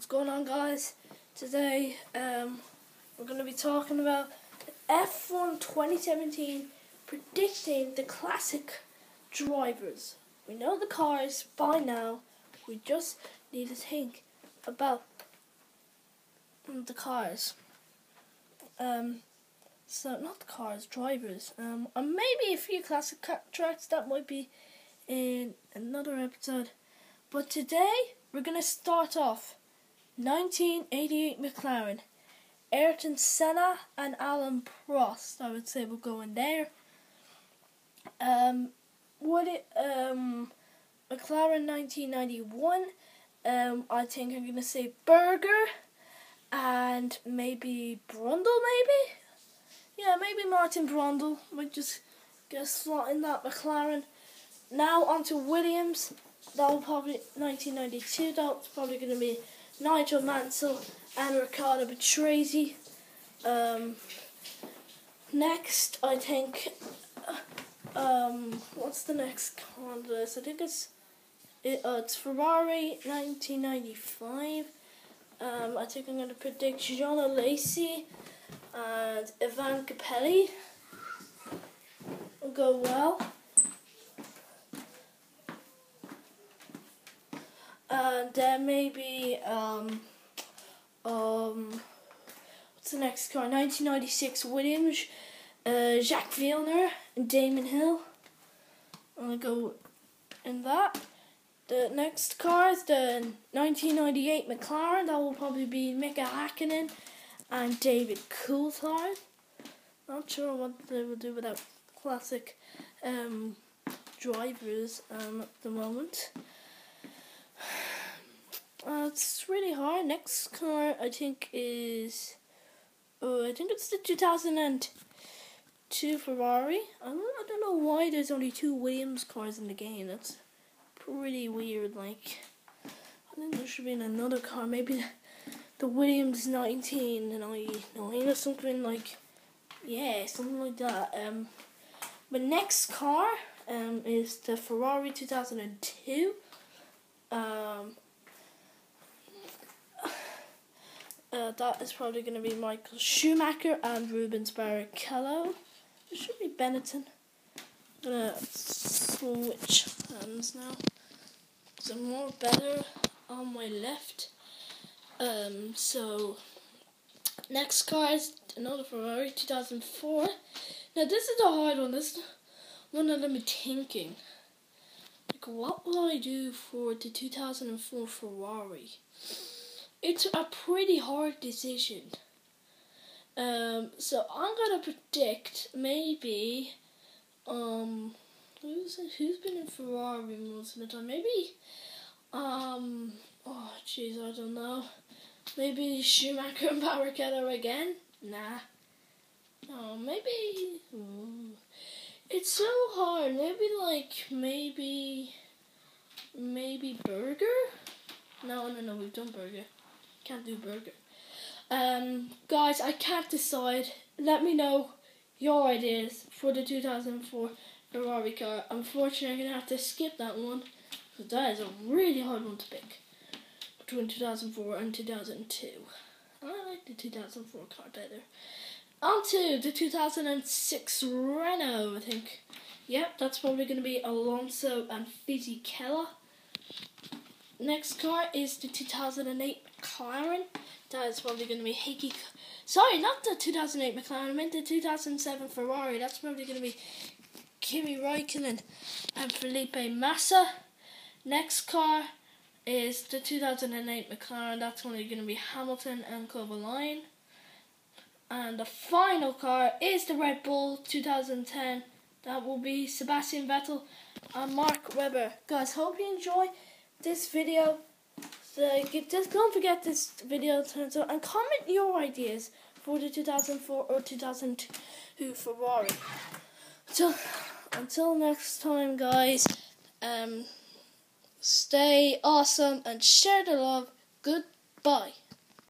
What's going on, guys? Today we're going to be talking about F1 2017, predicting the classic drivers. We know the cars by now, we just need to think about the cars. So not the cars, drivers. And maybe a few classic tracks that might be in another episode. But today we're going to start off 1988 McLaren. Ayrton Senna and Alain Prost, I would say, will go in there. McLaren 1991, I think I'm going to say Berger and maybe Brundle, maybe? Yeah, maybe Martin Brundle. Might just get a slot in that McLaren. Now on to Williams. That will probably 1992. That's probably going to be Nigel Mansell and Riccardo Patrese. Next, I think. What's the next car on the list? I think it's Ferrari 1995. I think I'm going to predict Jean Alesi and Ivan Capelli will go well. And then maybe what's the next car? 1996 Williams, Jacques Villeneuve and Damon Hill. I'm gonna go in that. The next car is the 1998 McLaren. That will probably be Mika Hakkinen and David Coulthard. Not sure what they will do without classic drivers at the moment. It's really hard. Next car I think is I think it's the 2002 Ferrari. I don't know why there's only two Williams cars in the game. That's pretty weird. Like, I think there should be another car. Maybe the Williams 1999 or something like. Yeah, something like that. But next car is the Ferrari 2002. That is probably going to be Michael Schumacher and Rubens Barrichello. It should be Benetton. I'm going to switch hands now, because I'm more better on my left. So, next car is another Ferrari 2004. Now this is a hard one. This is one that I'm thinking. Like, what will I do for the 2004 Ferrari? It's a pretty hard decision. So I'm gonna predict maybe who's been in Ferrari most of the time? Maybe I don't know. Maybe Schumacher and Barrichello again? Nah. Oh, maybe. It's so hard. Maybe Berger. No, we've done Berger. Can't do Berger. Guys, I can't decide. Let me know your ideas for the 2004 Ferrari car. Unfortunately, I'm going to have to skip that one, because that is a really hard one to pick between 2004 and 2002. I like the 2004 car better. On to the 2006 Renault, I think. Yep, that's probably going to be Alonso and Fisichella. Next car is the 2008 McLaren. That is probably going to be Heikki. Sorry, not the 2008 McLaren. I meant the 2007 Ferrari. That's probably going to be Kimi Räikkönen and Felipe Massa. Next car is the 2008 McLaren. That's only going to be Hamilton and Kovalainen. And the final car is the Red Bull 2010. That will be Sebastian Vettel and Mark Webber. Guys, hope you enjoy this video. So just don't forget this video turns out and comment your ideas for the 2004 or 2002 Ferrari. So until next time, guys, stay awesome and share the love. Goodbye.